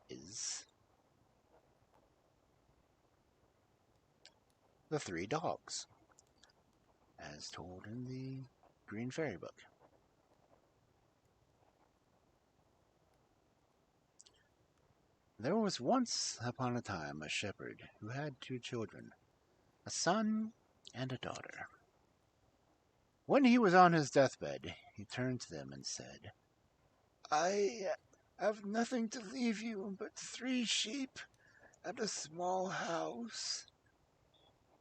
is the three dogs, as told in the Green Fairy book. There was once upon a time a shepherd who had two children, a son and a daughter. When he was on his deathbed, he turned to them and said, "I have nothing to leave you but 3 sheep and a small house.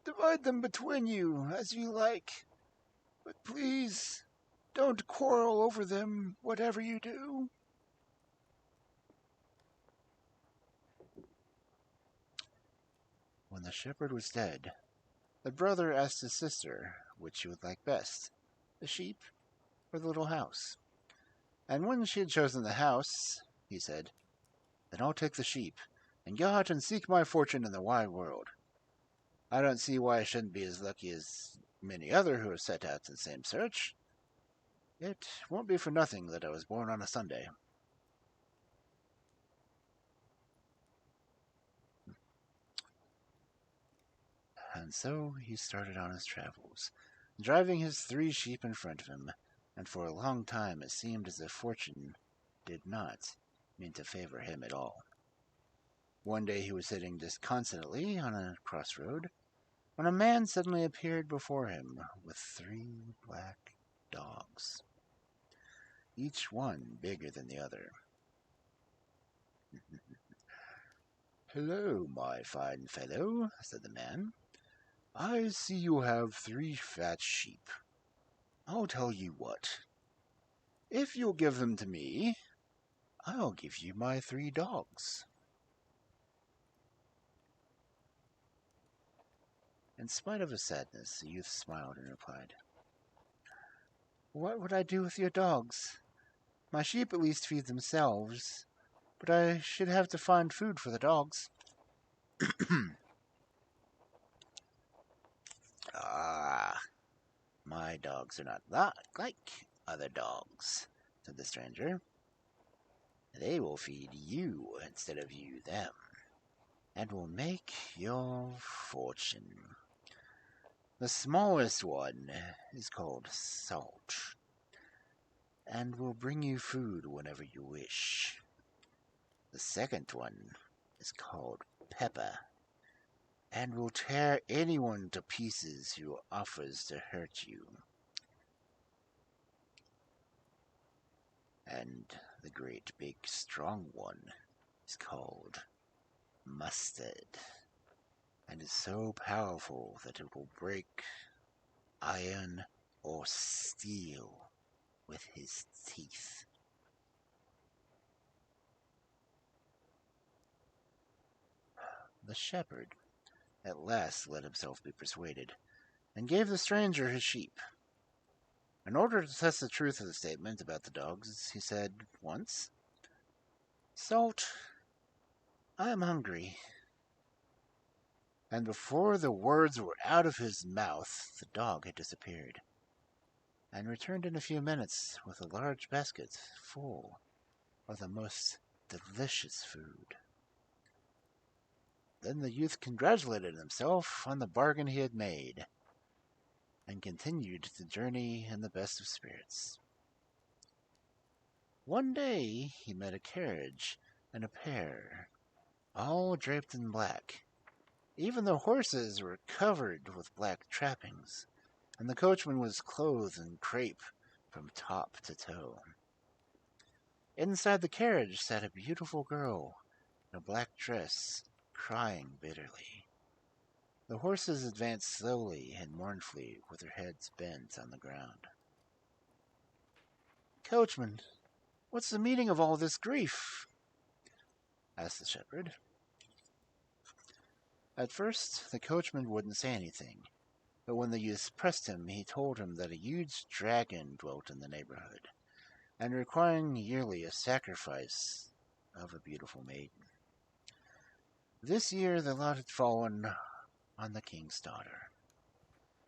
Divide them between you as you like, but please don't quarrel over them, whatever you do." When the shepherd was dead, the brother asked his sister which she would like best, the sheep or the little house. And when she had chosen the house, he said, "Then I'll take the sheep, and go out and seek my fortune in the wide world. I don't see why I shouldn't be as lucky as many other who have set out in the same search. It won't be for nothing that I was born on a Sunday." And so he started on his travels, driving his 3 sheep in front of him, and for a long time it seemed as if fortune did not mean to favor him at all. One day he was sitting disconsolately on a crossroad, when a man suddenly appeared before him with 3 black dogs, each one bigger than the other. "Hello, my fine fellow," said the man. "I see you have 3 fat sheep. I'll tell you what. If you'll give them to me, I'll give you my 3 dogs." In spite of his sadness, the youth smiled and replied, "What would I do with your dogs? My sheep at least feed themselves, but I should have to find food for the dogs." "Ah, my dogs are not like other dogs," said the stranger. "They will feed you instead of you them, and will make your fortune. The smallest one is called Salt, and will bring you food whenever you wish. The second one is called Pepper, and will tear anyone to pieces who offers to hurt you. And the great big strong one is called Mustard, and is so powerful that it will break iron or steel with his teeth." The shepherd at last let himself be persuaded, and gave the stranger his sheep. In order to test the truth of the statement about the dogs, he said once, "Salt, I am hungry." And before the words were out of his mouth, the dog had disappeared, and returned in a few minutes with a large basket full of the most delicious food. Then the youth congratulated himself on the bargain he had made, and continued the journey in the best of spirits. One day he met a carriage and a pair, all draped in black. Even the horses were covered with black trappings, and the coachman was clothed in crape from top to toe. Inside the carriage sat a beautiful girl in a black dress, crying bitterly. The horses advanced slowly and mournfully, with their heads bent on the ground. "Coachman, what's the meaning of all this grief?" asked the shepherd. At first, the coachman wouldn't say anything, but when the youth pressed him, he told him that a huge dragon dwelt in the neighborhood, and requiring yearly a sacrifice of a beautiful maiden. This year the lot had fallen on the king's daughter,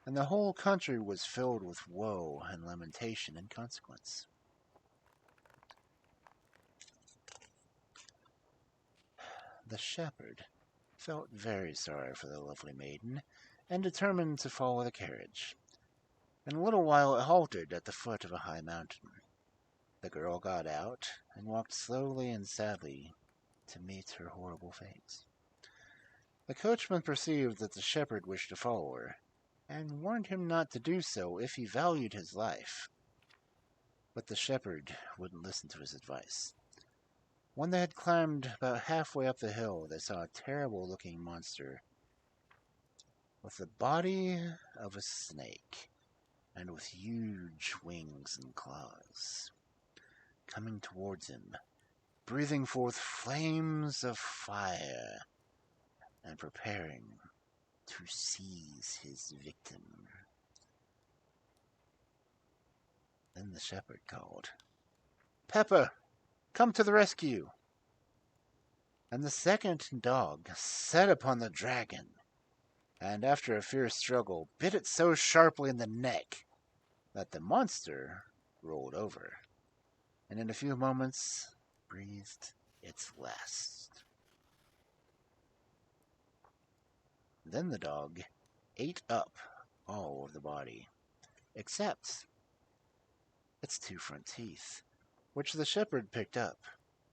and the whole country was filled with woe and lamentation in consequence. The shepherd felt very sorry for the lovely maiden, and determined to follow the carriage. In a little while it halted at the foot of a high mountain. The girl got out and walked slowly and sadly to meet her horrible fate. The coachman perceived that the shepherd wished to follow her, and warned him not to do so if he valued his life. But the shepherd wouldn't listen to his advice. When they had climbed about halfway up the hill, they saw a terrible-looking monster with the body of a snake and with huge wings and claws, coming towards him, breathing forth flames of fire and preparing to seize his victim. Then the shepherd called, "Pepper, come to the rescue!" And the second dog set upon the dragon, and after a fierce struggle bit it so sharply in the neck that the monster rolled over, and in a few moments breathed its last. Then the dog ate up all of the body, except its two front teeth, which the shepherd picked up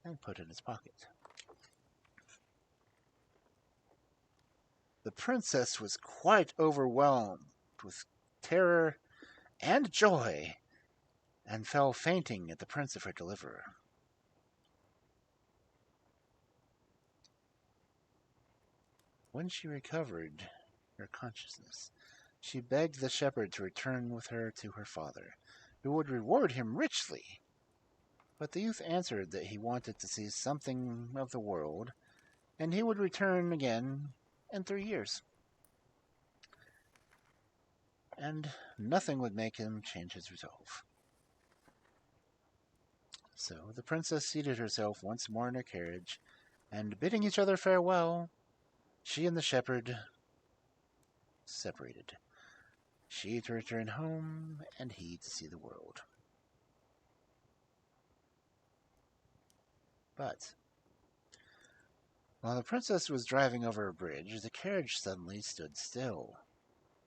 and put in his pocket. The princess was quite overwhelmed with terror and joy, and fell fainting at the prince of her deliverer. When she recovered her consciousness, she begged the shepherd to return with her to her father, who would reward him richly. But the youth answered that he wanted to see something of the world, and he would return again in 3 years. And nothing would make him change his resolve. So the princess seated herself once more in her carriage, and bidding each other farewell, she and the shepherd separated. She to return home, and he to see the world. But while the princess was driving over a bridge, the carriage suddenly stood still,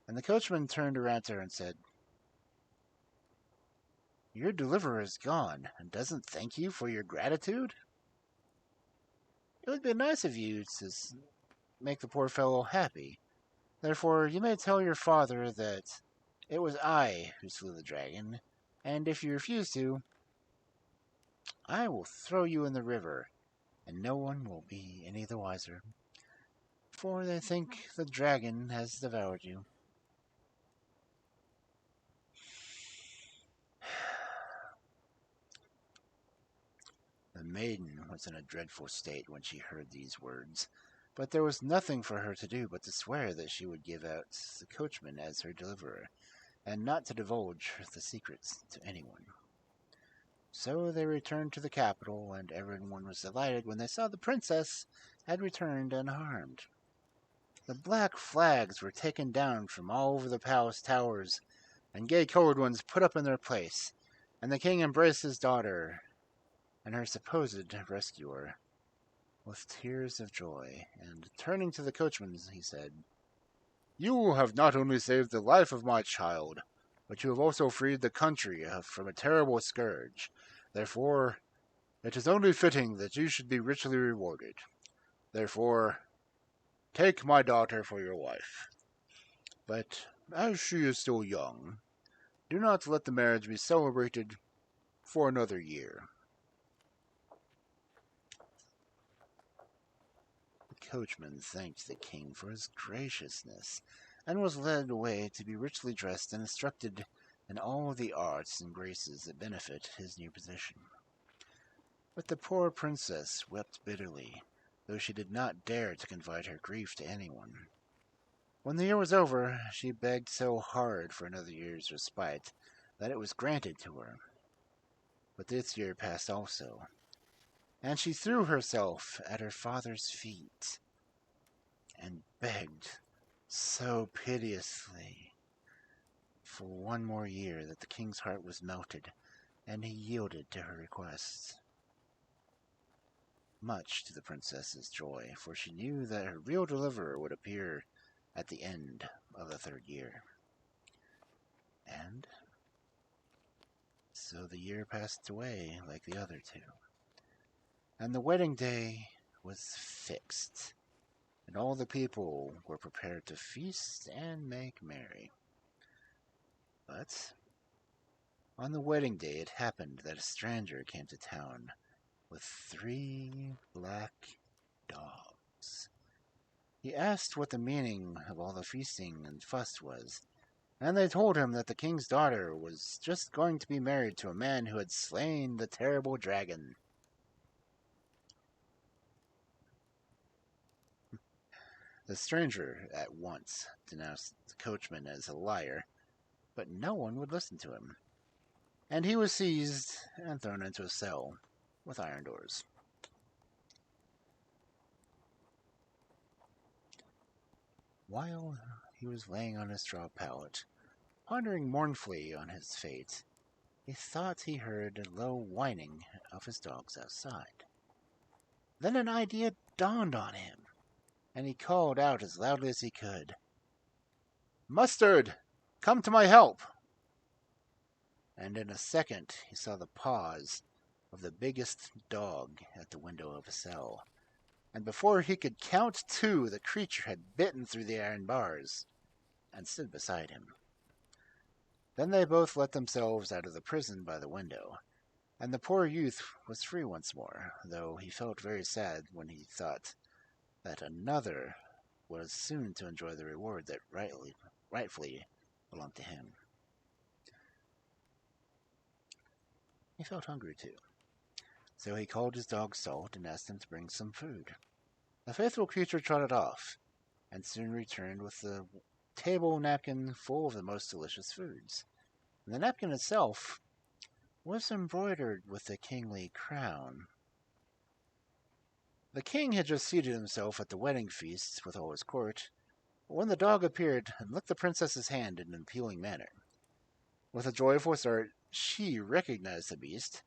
and the coachman turned around to her and said, "Your deliverer is gone, and doesn't thank you for your gratitude? It would be nice of you to make the poor fellow happy. Therefore, you may tell your father that it was I who slew the dragon, and if you refuse to, I will throw you in the river, and no one will be any the wiser, for they think the dragon has devoured you." The maiden was in a dreadful state when she heard these words, but there was nothing for her to do but to swear that she would give out the coachman as her deliverer, and not to divulge the secrets to anyone. So they returned to the capital, and everyone was delighted when they saw the princess had returned unharmed. The black flags were taken down from all over the palace towers, and gay-colored ones put up in their place, and the king embraced his daughter and her supposed rescuer with tears of joy, and turning to the coachman, he said, "You have not only saved the life of my child, but you have also freed the country from a terrible scourge. Therefore, it is only fitting that you should be richly rewarded. Therefore, take my daughter for your wife. But as she is still young, do not let the marriage be celebrated for another year." The coachman thanked the king for his graciousness, and was led away to be richly dressed and instructed in all the arts and graces that benefit his new position. But the poor princess wept bitterly, though she did not dare to confide her grief to anyone. When the year was over, she begged so hard for another year's respite that it was granted to her. But this year passed also, and she threw herself at her father's feet and begged so piteously for one more year that the king's heart was melted, and he yielded to her request. much to the princess's joy, for she knew that her real deliverer would appear at the end of the 3rd year. And so the year passed away like the other 2, and the wedding day was fixed, and all the people were prepared to feast and make merry. But on the wedding day it happened that a stranger came to town with 3 black dogs. He asked what the meaning of all the feasting and fuss was, and they told him that the king's daughter was just going to be married to a man who had slain the terrible dragon. The stranger at once denounced the coachman as a liar, but no one would listen to him, and he was seized and thrown into a cell with iron doors. While he was laying on his straw pallet, pondering mournfully on his fate, he thought he heard a low whining of his dogs outside. Then an idea dawned on him, and he called out as loudly as he could, "Mustard, come to my help!" And in a second he saw the paws of the biggest dog at the window of a cell, and before he could count 2, the creature had bitten through the iron bars and stood beside him. Then they both let themselves out of the prison by the window, and the poor youth was free once more, though he felt very sad when he thought that another was soon to enjoy the reward that rightfully belonged to him. He felt hungry too, so he called his dog Salt and asked him to bring some food. The faithful creature trotted off, and soon returned with a table napkin full of the most delicious foods. And the napkin itself was embroidered with a kingly crown. The king had just seated himself at the wedding feast with all his court, when the dog appeared and licked the princess's hand in an appealing manner. With a joyful start, she recognized the beast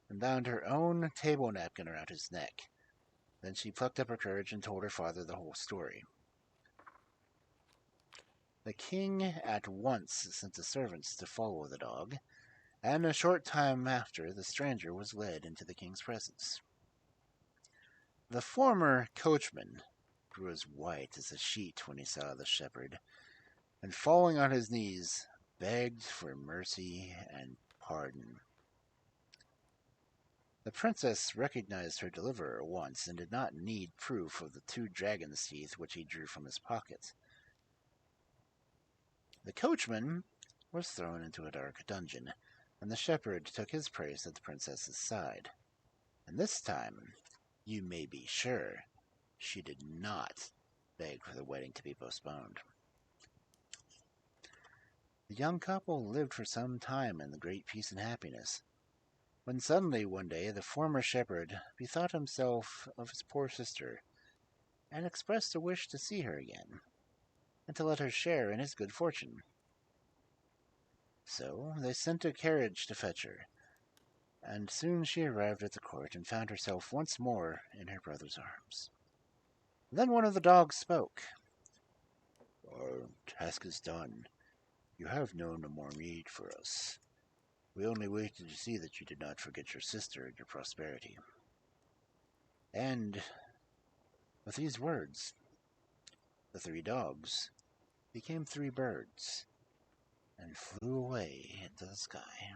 and bound her own table napkin around his neck. Then she plucked up her courage and told her father the whole story. The king at once sent the servants to follow the dog, and a short time after the stranger was led into the king's presence. The former coachman grew as white as a sheet when he saw the shepherd, and falling on his knees, begged for mercy and pardon. The princess recognized her deliverer at once, and did not need proof of the 2 dragon's teeth which he drew from his pocket. The coachman was thrown into a dark dungeon, and the shepherd took his place at the princess's side. And this time, you may be sure, she did not beg for the wedding to be postponed. The young couple lived for some time in great peace and happiness, when suddenly one day the former shepherd bethought himself of his poor sister, and expressed a wish to see her again, and to let her share in his good fortune. So they sent a carriage to fetch her, and soon she arrived at the court and found herself once more in her brother's arms. Then one of the dogs spoke. "Our task is done. You have no more need for us. We only waited to see that you did not forget your sister and your prosperity." And with these words, the 3 dogs became 3 birds and flew away into the sky.